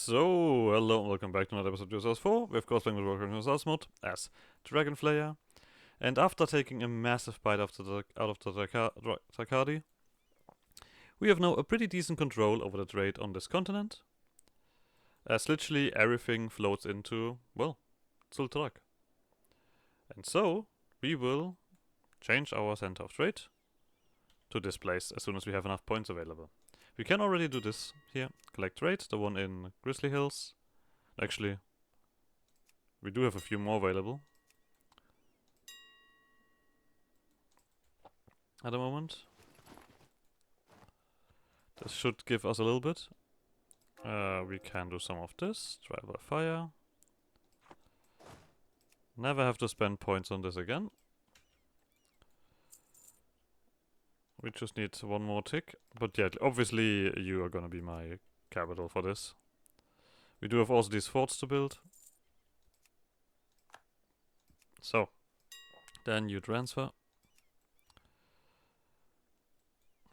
So, hello and welcome back to another episode of Universalis 4. We're of course playing with Warcraft Universalis mode as Dragonflayer. And after taking a massive bite out of the Takadi, we have now a pretty decent control over the trade on this continent. As literally everything floats into, well, Zul'Tarak. And so, we will change our center of trade to this place as soon as we have enough points available. We can already do this here. Collect trade, the one in Grizzly Hills. Actually, we do have a few more available at the moment. This should give us a little bit. We can do some of this. Trial by fire. Never have to spend points on this again. We just need one more tick. But yeah, obviously you are gonna be my capital for this. We do have also these forts to build. So, then you transfer.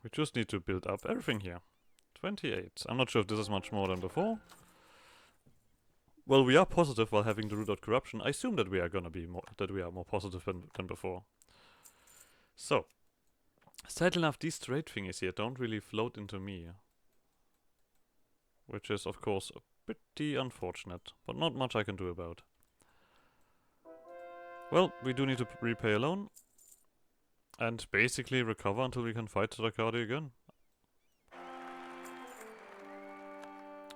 We just need to build up everything here. 28. I'm not sure if this is much more than before. Well, we are positive while having the root out corruption. I assume that we are gonna be more more positive than before. So, sadly enough, these trade thingies here don't really float into me. Which is, of course, a pretty unfortunate, but not much I can do about. Well, we do need to repay a loan. And basically recover until we can fight Takadi again.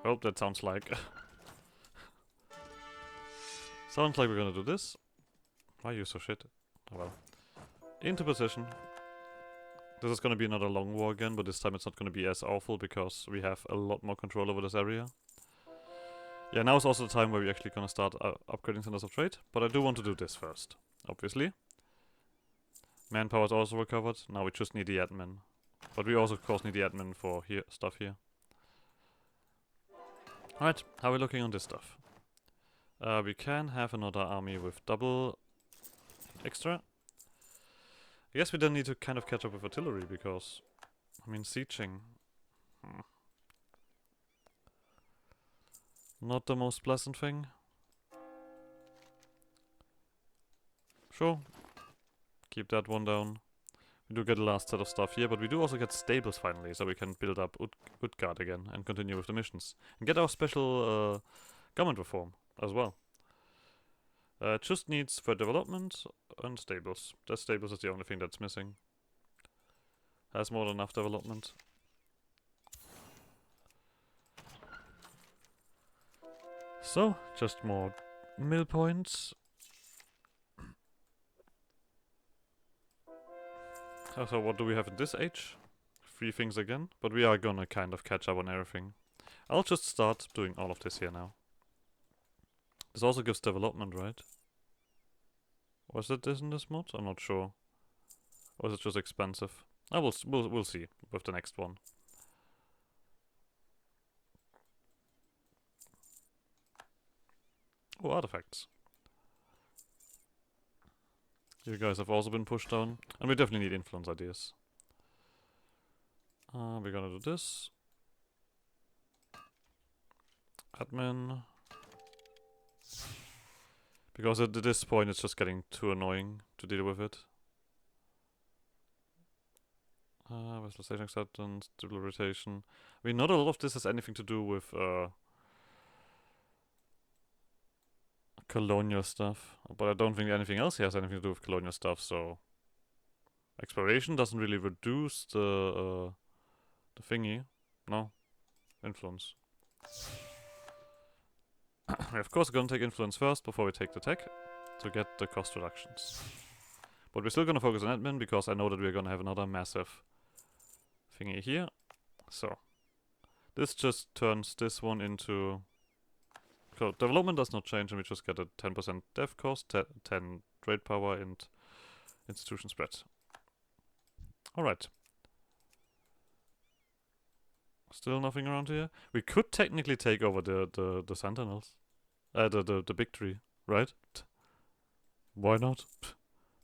Well, that sounds like... sounds like we're gonna do this. Why are you so shit? Oh well. Into position. This is gonna be another long war again, but this time it's not gonna be as awful because we have a lot more control over this area. Yeah, now is also the time where we're actually gonna start upgrading centers of trade, but I do want to do this first, obviously. Manpower is also recovered, now we just need the admin. But we also of course need the admin for stuff here. Alright, how are we looking on this stuff? We can have another army with double extra. I guess we then need to kind of catch up with artillery because, I mean, sieging. Not the most pleasant thing. Sure. Keep that one down. We do get the last set of stuff here, but we do also get stables finally, so we can build up Utgard again and continue with the missions. And get our special government reform as well. Just needs for development and stables. The stables is the only thing that's missing. Has more than enough development. So, just more mill points. So what do we have in this age? 3 things again, but we are gonna kind of catch up on everything. I'll just start doing all of this here now. This also gives development, right? Was it this in this mod? I'm not sure. Or is it just expensive? We'll see with the next one. Oh, artifacts. You guys have also been pushed down. And we definitely need influence ideas. We're gonna do this. Admin. Because at this point it's just getting too annoying to deal with it. Visualization acceptance, double rotation. I mean, not a lot of this has anything to do with colonial stuff, but I don't think anything else here has anything to do with colonial stuff, so exploration doesn't really reduce the thingy. No. Influence. We're of course gonna take influence first before we take the tech to get the cost reductions. But we're still gonna focus on admin because I know that we're gonna have another massive thingy here. So this just turns this one into... So development does not change and we just get a 10% dev cost, 10 trade power and institution spread. Alright. Still nothing around here. We could technically take over the sentinels. The big tree, right? Why not?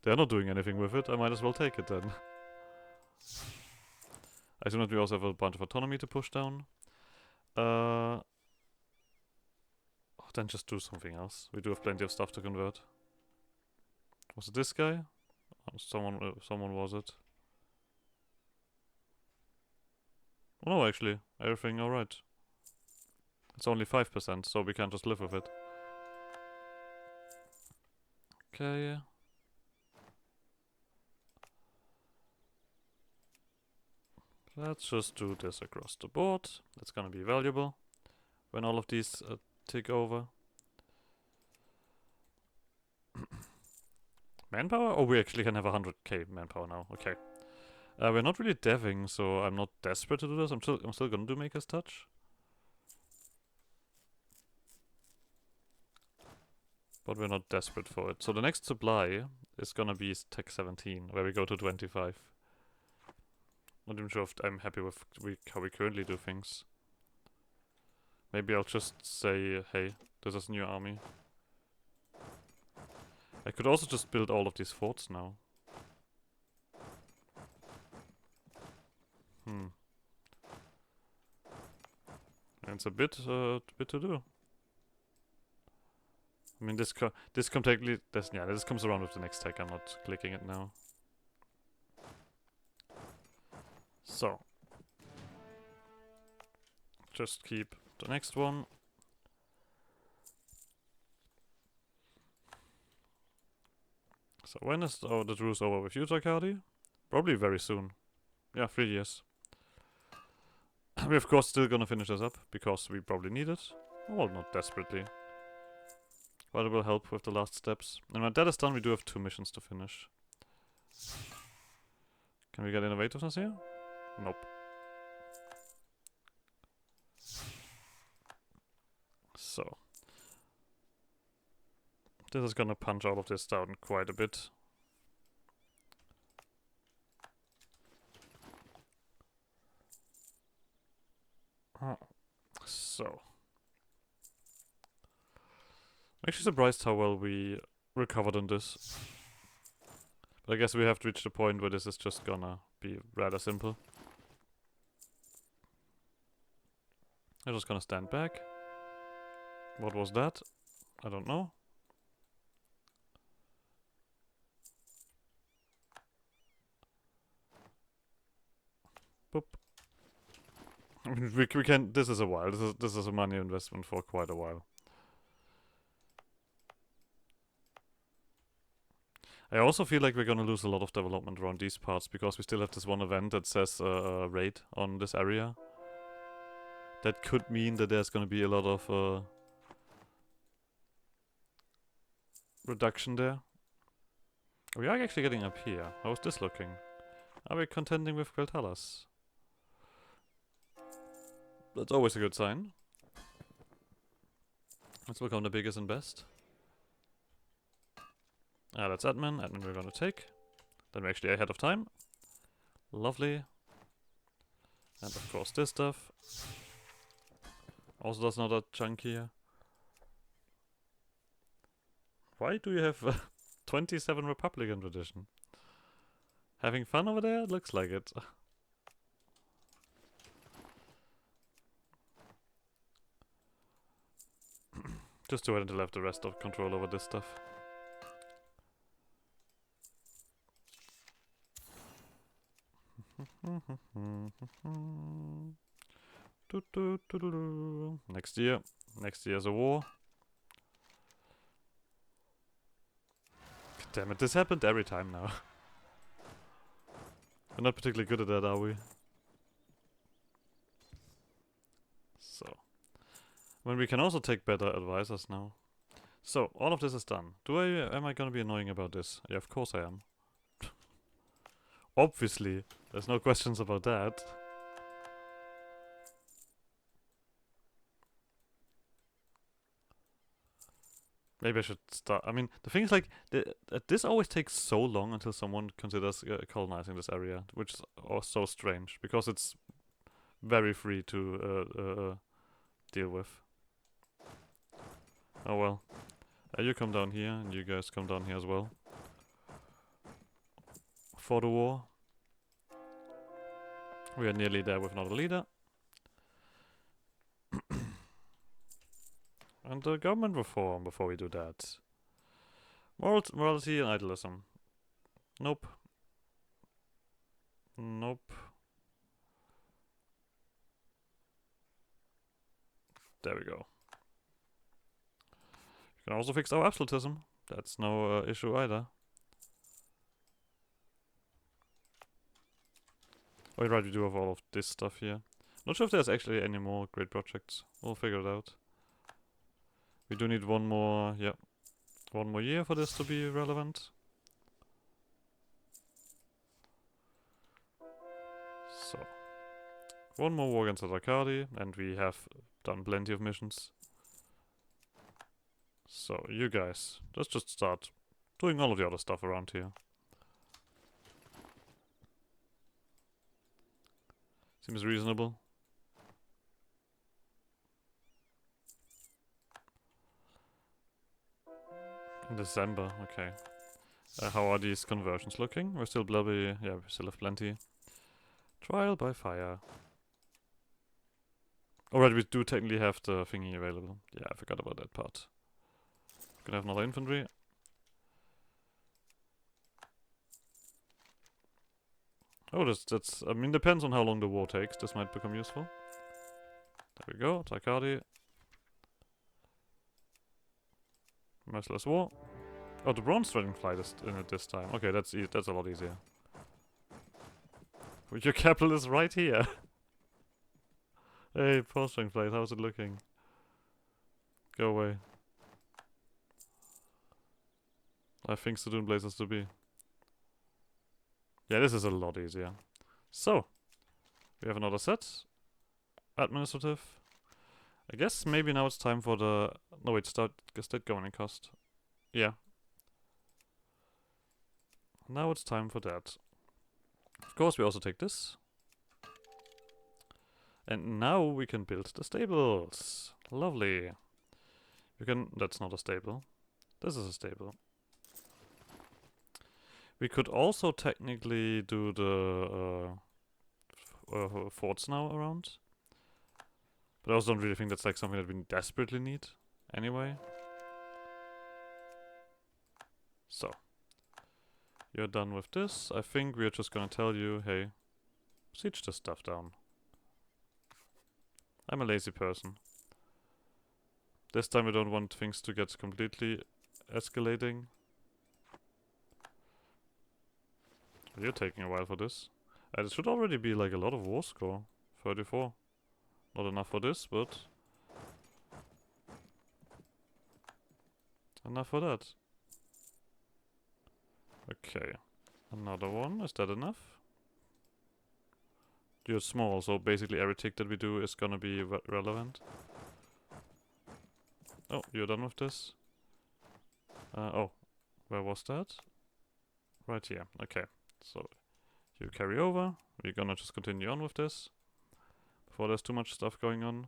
They're not doing anything with it. I might as well take it then. I assume that we also have a bunch of autonomy to push down. Then just do something else. We do have plenty of stuff to convert. Was it this guy? Someone was it? Oh no, actually, everything alright. It's only 5%, so we can't just live with it. Okay. Let's just do this across the board. That's gonna be valuable when all of these take over. Manpower? Oh, we actually can have 100k manpower now. Okay. We're not really deving, so I'm not desperate to do this. I'm still gonna do Maker's Touch. But we're not desperate for it. So the next supply is gonna be Tech 17, where we go to 25. Not even sure if I'm happy with how we currently do things. Maybe I'll just say, hey, this is new army. I could also just build all of these forts now. And it's a bit to do. I mean, this comes around with the next tech. I'm not clicking it now. So, just keep the next one. So when is the truce over with you, Takadi? Probably very soon. Yeah, 3 years. We're of course still gonna finish this up, because we probably need it. Well, not desperately. But it will help with the last steps. And when that is done, we do have 2 missions to finish. Can we get innovativeness here? Nope. So. This is gonna punch all of this down quite a bit. So. I'm actually surprised how well we recovered on this. But I guess we have to reach the point where this is just gonna be rather simple. I'm just gonna stand back. What was that? I don't know. Boop. I mean, we can. This is a while. This is a money investment for quite a while. I also feel like we're gonna lose a lot of development around these parts because we still have this one event that says raid on this area. That could mean that there's gonna be a lot of reduction there. We are actually getting up here. How is this looking? Are we contending with Quel'Thalas? That's always a good sign. Let's become the biggest and best. That's admin. Admin we're gonna take. Then we're actually ahead of time. Lovely. And of course this stuff. Also does another chunk here. Why do you have 27 Republican tradition? Having fun over there? Looks like it. Just to wait until I have the rest of control over this stuff. Next year. Next year's a war. Damn it, this happened every time now. We're not particularly good at that, are we? So. When we can also take better advisors now. So, all of this is done. Am I gonna be annoying about this? Yeah, of course I am. Obviously. There's no questions about that. Maybe I should start. I mean, the thing is, like, this always takes so long until someone considers colonizing this area, which is so strange, because it's very free to deal with. Oh well. You come down here, and you guys come down here as well. For the war. We are nearly there with another leader. And the government reform before we do that. Morality and idealism. Nope. Nope. There we go. You can also fix our absolutism. That's no issue either. Oh, right, we do have all of this stuff here. Not sure if there's actually any more great projects. We'll figure it out. We do need one more, yeah, one more year for this to be relevant. So, one more war against Arcadi, and we have done plenty of missions. So, you guys, let's just start doing all of the other stuff around here. Seems reasonable. In December, okay. How are these conversions looking? We're still blubby. Yeah, we still have plenty. Trial by fire. Alright, we do technically have the thingy available. Yeah, I forgot about that part. Gonna have another infantry. Oh, that's I mean, depends on how long the war takes. This might become useful. There we go, Tarkadi. Merciless war. Oh, the bronze dragonfly is in it this time. Okay, that's a lot easier. Your capital is right here. Hey, post dragonfly, how's it looking? Go away. I have things to do and places to be. Yeah, this is a lot easier. So, we have another set. Administrative. I guess maybe now it's time for the... No, wait, state governing cost. Yeah. Now it's time for that. Of course, we also take this. And now we can build the stables. Lovely. You can... That's not a stable. This is a stable. We could also technically do the forts now around. But I also don't really think that's like something that we desperately need anyway. So. You're done with this. I think we're just gonna tell you, hey, siege this stuff down. I'm a lazy person. This time I don't want things to get completely escalating. You're taking a while for this. It should already be like a lot of war score. 34. Not enough for this, but... enough for that. Okay. Another one. Is that enough? You're small, so basically every tick that we do is gonna be relevant. Oh, you're done with this? Oh. Where was that? Right here. Okay. So, you carry over. We're gonna just continue on with this. Before there's too much stuff going on.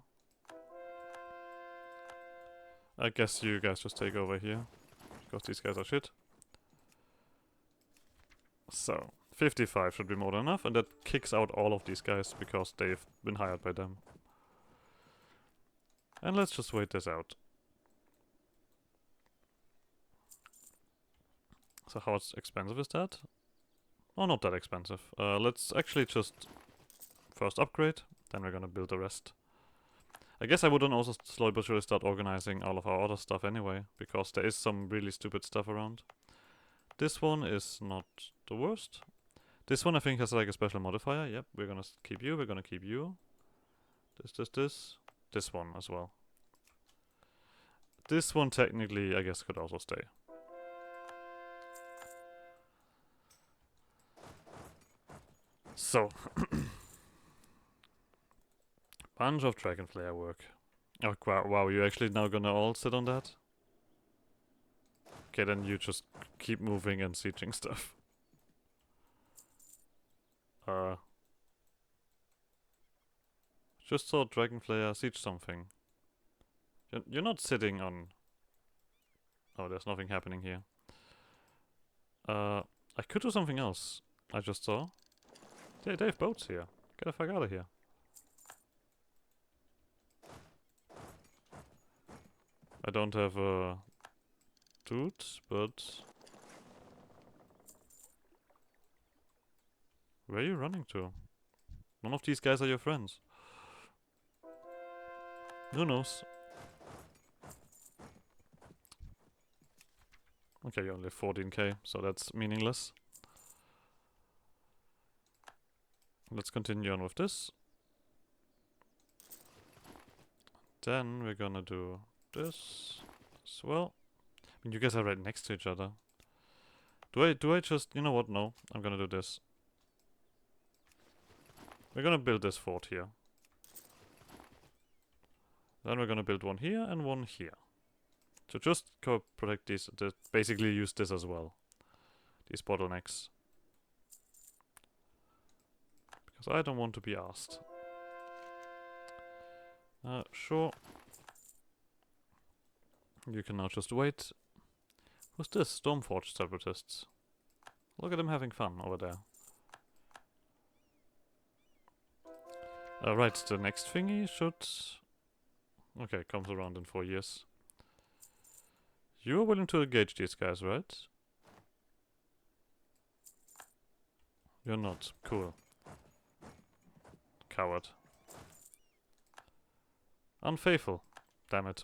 I guess you guys just take over here. Because these guys are shit. So, 55 should be more than enough. And that kicks out all of these guys because they've been hired by them. And let's just wait this out. So how expensive is that? Oh, not that expensive. Let's actually just first upgrade, then we're gonna build the rest. I guess I wouldn't also slowly but surely start organizing all of our other stuff anyway, because there is some really stupid stuff around. This one is not the worst. This one I think has like a special modifier. Yep, we're gonna keep you, we're gonna keep you. This. This one as well. This one technically, I guess, could also stay. So, bunch of Dragonflayer work. Oh wow, you're actually now gonna all sit on that? Okay, then you just keep moving and sieging stuff. Just saw Dragonflayer siege something. You're not sitting on... Oh, there's nothing happening here. I could do something else. I just saw. They have boats here. Get the fuck out of here. I don't have a dude, but where are you running to? None of these guys are your friends. Who knows? Okay, you only have 14k, so that's meaningless. Let's continue on with this. Then we're gonna do this as well. I mean, you guys are right next to each other. Do I just, you know what? No, I'm gonna do this. We're gonna build this fort here. Then we're gonna build one here and one here. So just protect these, basically use this as well. These bottlenecks. Because I don't want to be asked. Sure. You can now just wait. Who's this? Stormforge separatists. Look at them having fun over there. Right, the next thingy should... Okay, comes around in 4 years. You're willing to engage these guys, right? You're not. Cool. Coward. Unfaithful. Damn it.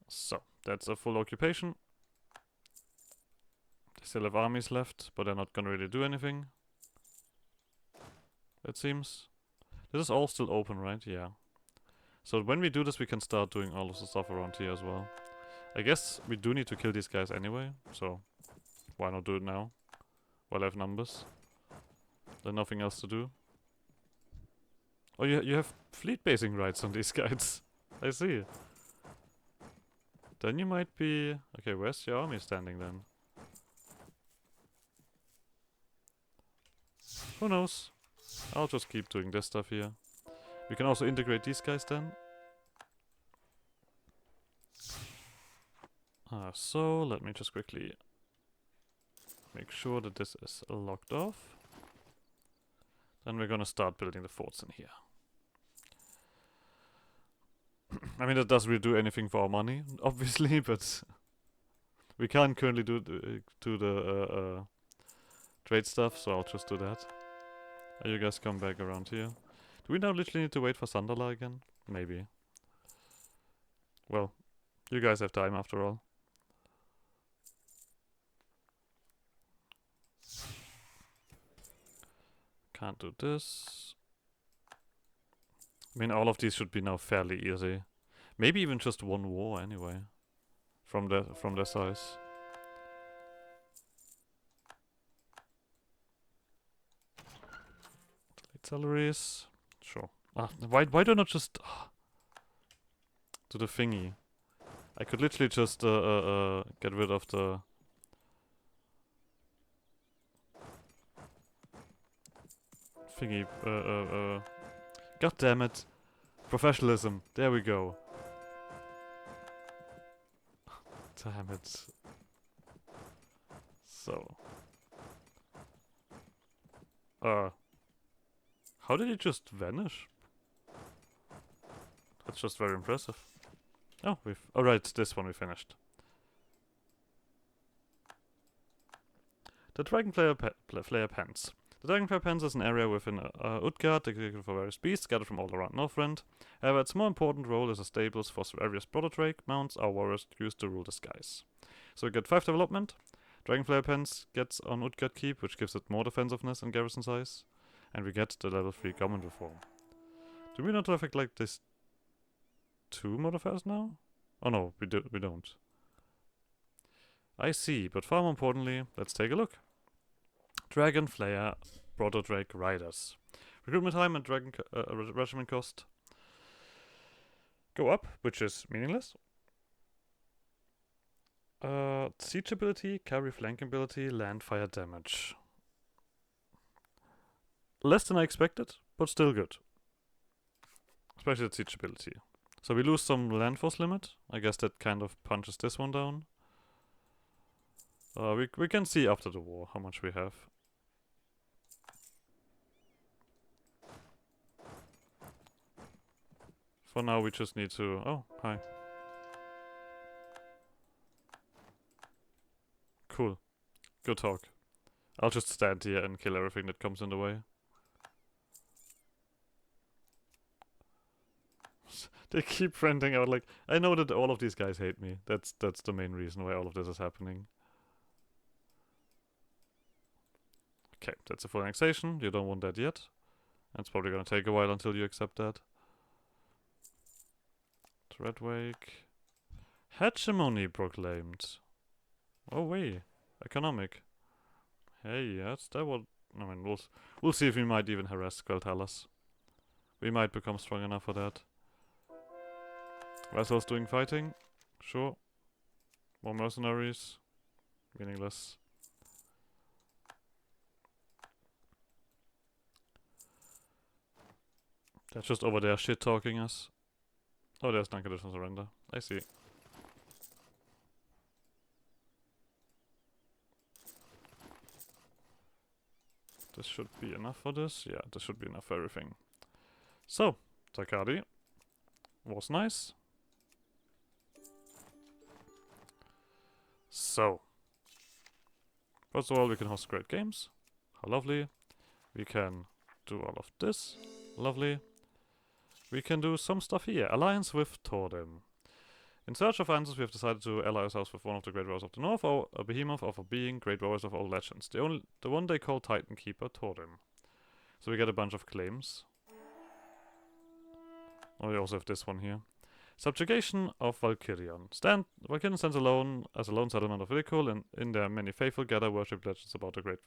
So, that's a full occupation. They still have armies left, but they're not gonna really do anything. It seems. This is all still open, right? Yeah. So when we do this, we can start doing all of the stuff around here as well. I guess we do need to kill these guys anyway, so why not do it now? While I have numbers. There's nothing else to do. Oh, you have fleet basing rights on these guys. I see. Then you might be... Okay, where's your army standing then? Who knows? I'll just keep doing this stuff here. We can also integrate these guys then. So, let me just quickly make sure that this is locked off. Then we're gonna start building the forts in here. I mean, that doesn't really do anything for our money, obviously, but we can't currently do the trade stuff, so I'll just do that. You guys come back around here. Do we now literally need to wait for Sandala again? Maybe. Well, you guys have time after all. Can't do this. I mean, all of these should be now fairly easy. Maybe even just one war anyway. From their size. Delete salaries. Sure. Why do I not just do the thingy? I could literally just get rid of the thingy. God damn it. Professionalism. There we go. Damn it. So. How did it just vanish? That's just very impressive. Oh, right, this one we finished. The Dragonflayer Pens. The Dragonflayer Pens is an area within Utgard dedicated for various beasts gathered from all around Northrend. However, its more important role is as stables for various Broderdrake mounts our warriors use to rule the skies. So we get 5 development. Dragonflayer Pens gets on Utgard Keep, which gives it more defensiveness and garrison size. And we get the level 3 Government Reform. Do we not have like this 2 modifiers now? Oh no, we don't. I see, but far more importantly, let's take a look. Dragonflayer Broderdrake Riders. Recruitment time and regiment cost go up, which is meaningless. Siege ability, carry flanking ability, land fire damage. Less than I expected, but still good. Especially the siege ability. So we lose some land force limit. I guess that kind of punches this one down. We can see after the war how much we have. For now, we just need to... Oh, hi. Cool. Good talk. I'll just stand here and kill everything that comes in the way. They keep renting out, like... I know that all of these guys hate me. That's the main reason why all of this is happening. Okay, that's a full annexation. You don't want that yet. It's probably gonna take a while until you accept that. Redwake. Hegemony proclaimed. Oh wait. Economic. Hey, yes, that would... I mean, we'll see if we might even harass Quel'Thalas. We might become strong enough for that. Vessels doing fighting? Sure. More mercenaries? Meaningless. They're just over there shit-talking us. Oh, there's non-conditional surrender. I see. This should be enough for this. Yeah, this should be enough for everything. So, Takadi was nice. So, first of all, we can host great games. How lovely. We can do all of this. Lovely. We can do some stuff here. Alliance with Tordem. In search of answers, we have decided to ally ourselves with one of the Great Warriors of the North, or a behemoth of a being Great Warriors of old legends. The one they call Titan Keeper Tordem. So we get a bunch of claims. Oh, we also have this one here. Subjugation of Valkyrion. Valkyrion stands alone as a lone settlement of ridicule, in their many faithful gather worship legends about the great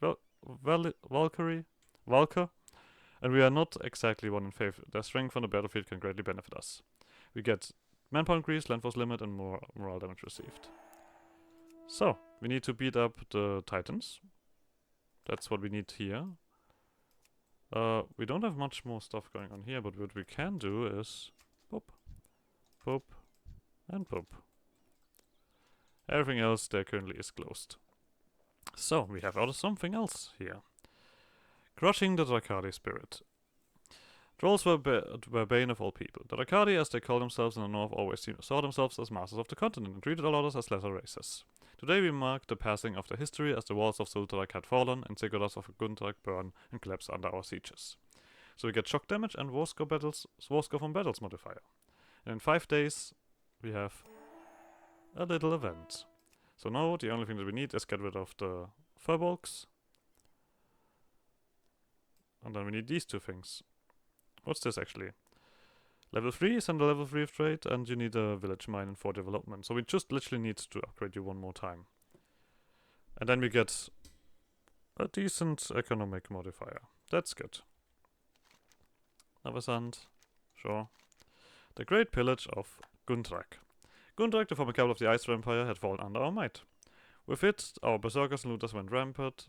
Valkyr, and we are not exactly one in faith. Their strength on the battlefield can greatly benefit us. We get manpower increase, land force limit, and more morale damage received. So, we need to beat up the Titans. That's what we need here. We don't have much more stuff going on here, but what we can do is... Boop. Boop. And boop. Everything else there currently is closed. So, we have something else here. Crushing the Drakari spirit. Trolls were bane of all people. The Drakari, as they call themselves in the north, always saw themselves as masters of the continent and treated all others as lesser races. Today we mark the passing of their history as the walls of Sultarak had fallen and Sigurdas of Guntarak burn and collapse under our sieges. So we get shock damage and war score from battles modifier. And in 5 days we have a little event. So now the only thing that we need is get rid of the Furbolgs. And then we need these two things. What's this actually? Level 3 is under level 3 of trade, and you need a village mine and 4 development. So we just literally need to upgrade you one more time. And then we get a decent economic modifier. That's good. Navasand. Sure. The Great Pillage of Gundrak. Gundrak, the former capital of the Ice Empire, had fallen under our might. With it, our berserkers and looters went rampant,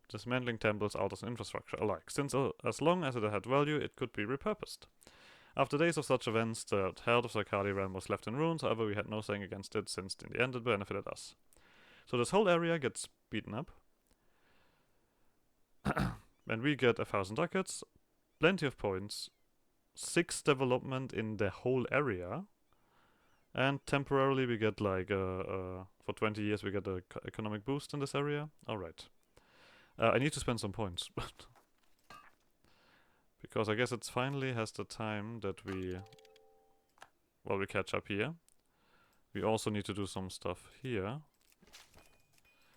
dismantling temples, altars, and infrastructure alike, since as long as it had value, it could be repurposed. After days of such events, the heart of the Arkadi realm was left in ruins, however we had no saying against it, since in the end it benefited us. So this whole area gets beaten up, and we get 1,000 ducats, plenty of points, 6 development in the whole area, and temporarily we get like, for 20 years we get an economic boost in this area. Alright. I need to spend some points, because I guess it finally has the time that we catch up here. We also need to do some stuff here.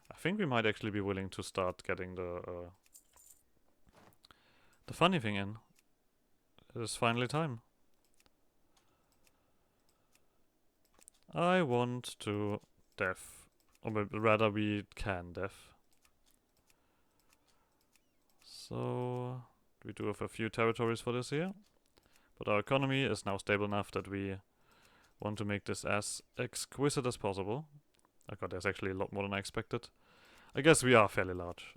I think we might actually be willing to start getting the funny thing in. It is finally time. I want to def, or rather we can def. So we do have a few territories for this here, but our economy is now stable enough that we want to make this as exquisite as possible. Oh god, there's actually a lot more than I expected. I guess we are fairly large.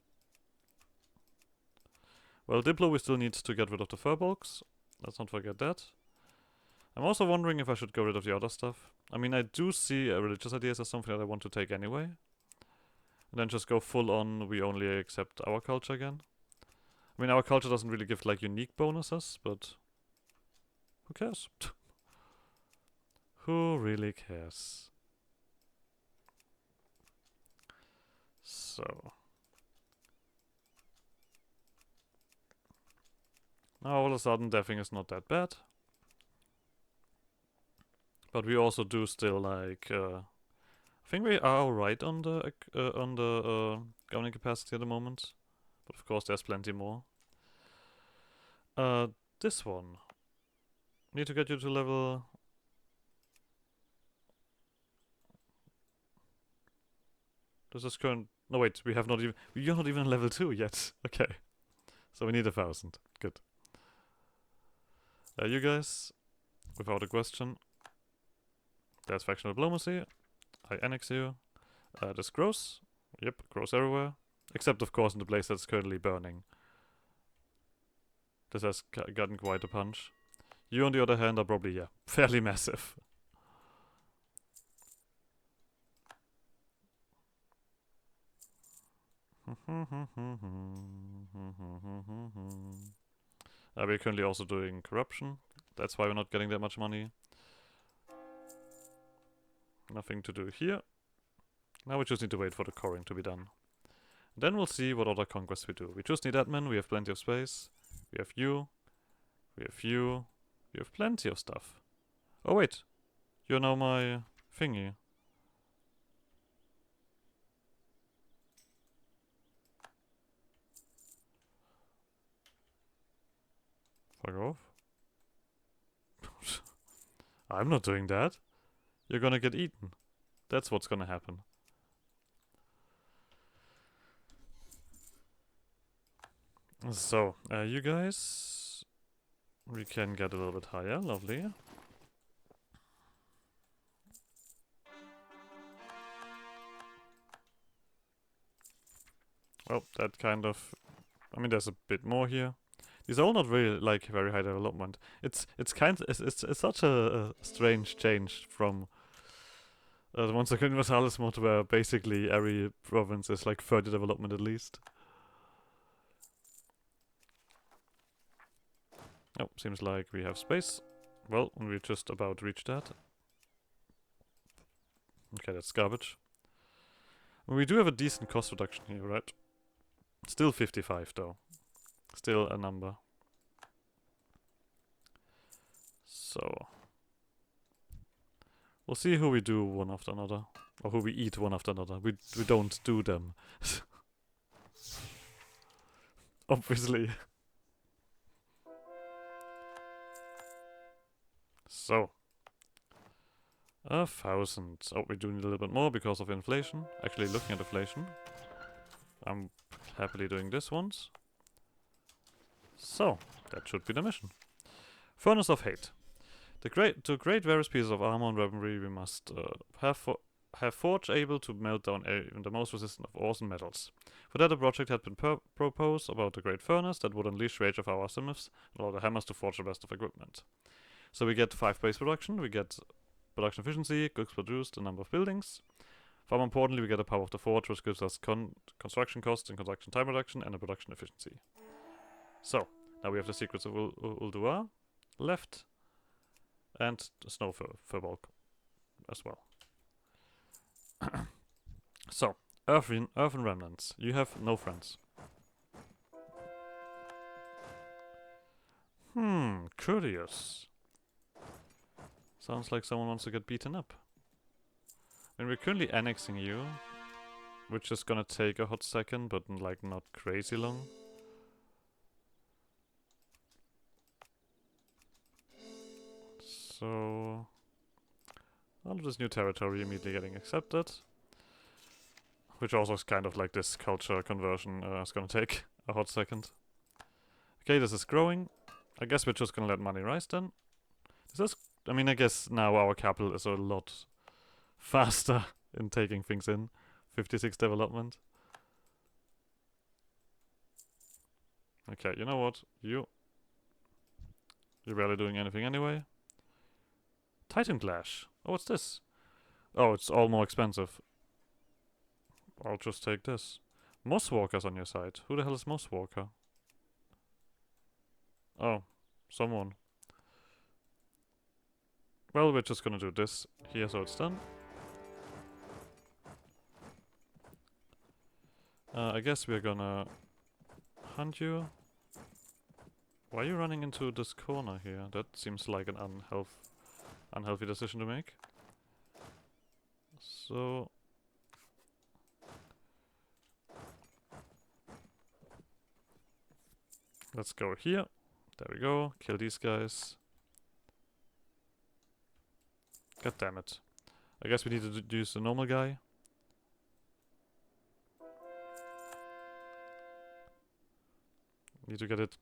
Well, Diplo we still need to get rid of the Furbolgs. Let's not forget that. I'm also wondering if I should get rid of the other stuff. I mean, I do see religious ideas as something that I want to take anyway. And then just go full on, we only accept our culture again. I mean, our culture doesn't really give, like, unique bonuses, but who cares? Who really cares? So. Now all of a sudden deathing is not that bad. But we also do still like I think we are alright on the governing capacity at the moment. But of course there's plenty more. This one. Need to get you to level. This is current. No wait, we have not even. You're not even level 2 yet. Okay. So we need 1,000. Good. You guys, without a question. There's factional diplomacy. I annex you. This grows. Yep, grows everywhere. Except of course in the place that's currently burning. This has gotten quite a punch. You on the other hand are probably, yeah, fairly massive. We're currently also doing corruption. That's why we're not getting that much money. Nothing to do here. Now we just need to wait for the coring to be done. Then we'll see what other conquests we do. We just need admin, we have plenty of space. We have you. We have you. We have plenty of stuff. Oh wait. You're now my thingy. Fuck off. I'm not doing that. You're gonna get eaten. That's what's gonna happen. So, you guys, we can get a little bit higher, lovely. Well, that kind of, I mean, there's a bit more here. These are all not really like very high development. It's such a strange change from the Warcraft Universalis mod, where basically every province is like 30 development at least. Oh, seems like we have space. Well, we're just about to reach that. Okay, that's garbage. We do have a decent cost reduction here, right? Still 55 though. Still a number. So we'll see who we do one after another. Or who we eat one after another. We don't do them. Obviously. So 1,000. Oh, we do need a little bit more because of inflation. Actually, looking at inflation, I'm happily doing this once. So that should be the mission. Furnace of Hate. To create various pieces of armor and weaponry, we must have forge able to melt down even the most resistant of ores and metals. For that, a project had been proposed about the Great Furnace that would unleash rage of our smiths and allow the hammers to forge the best of equipment. So we get 5 base production, we get production efficiency, goods produced, a number of buildings. Far more importantly, we get the power of the forge, which gives us construction costs and construction time reduction and a production efficiency. So, now we have the secrets of Ulduar left, and the snow fur bulk as well. So, Earthen Remnants. You have no friends. Curious. Sounds like someone wants to get beaten up. I mean, we're currently annexing you, which is gonna take a hot second, but like not crazy long. So all of this new territory immediately getting accepted, which also is kind of like this culture conversion is gonna take a hot second. Okay, this is growing. I guess we're just gonna let money rise then. This is, I mean, I guess now our capital is a lot faster in taking things in. 56 development. Okay, you know what? You're barely doing anything anyway. Titan Clash. Oh, what's this? Oh, it's all more expensive. I'll just take this. Mosswalker's on your side. Who the hell is Mosswalker? Oh, someone. Well, we're just gonna do this here so it's done. I guess we're gonna hunt you. Why are you running into this corner here? That seems like an unhealthy decision to make. So... let's go here. There we go. Kill these guys. God damn it. I guess we need to use the normal guy. Need to get it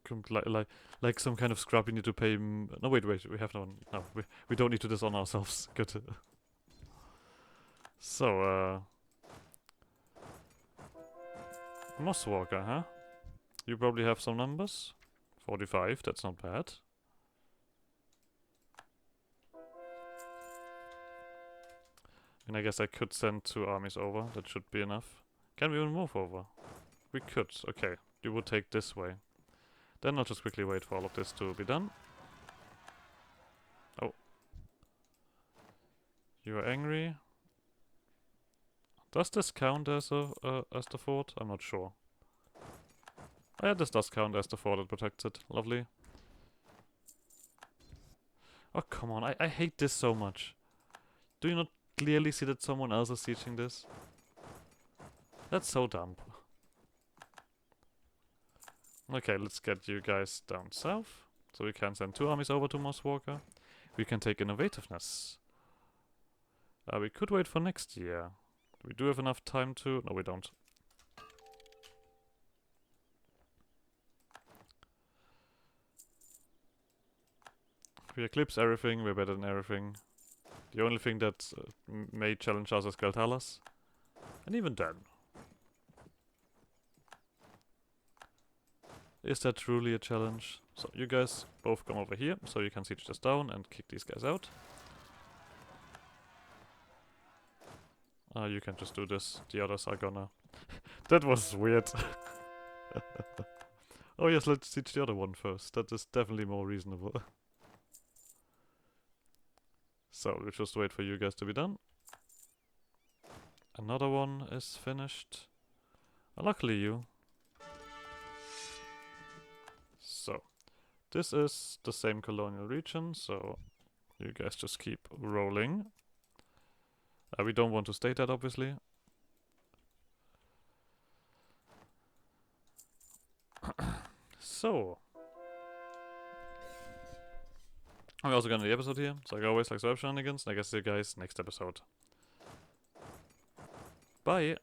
like some kind of scrub. We need to pay. No, wait. We have no. No, we don't need to dishonor ourselves. Good. So, Mosswalker, huh? You probably have some numbers. 45. That's not bad. And I guess I could send 2 armies over. That should be enough. Can we even move over? We could. Okay. You would take this way. Then I'll just quickly wait for all of this to be done. Oh. You are angry. Does this count as the fort? I'm not sure. Oh yeah, this does count as the fort that protects it. Lovely. Oh, come on. I hate this so much. Do you not clearly see that someone else is sieging this? That's so dumb. Okay, let's get you guys down south. So we can send 2 armies over to Mosswalker. We can take innovativeness. We could wait for next year. We do have enough time to... no, we don't. We eclipse everything, we're better than everything. The only thing that may challenge us is Galtalas. And even then. Is that truly a challenge? So you guys both come over here, so you can siege this down and kick these guys out. You can just do this. The others are gonna... that was weird. Oh yes, let's siege the other one first. That is definitely more reasonable. So, we'll just wait for you guys to be done. Another one is finished. Luckily you. So, this is the same colonial region, so you guys just keep rolling. We don't want to state that, obviously. So. I'm also gonna end the episode here. So like always, like shenanigans, and I guess see you guys next episode. Bye!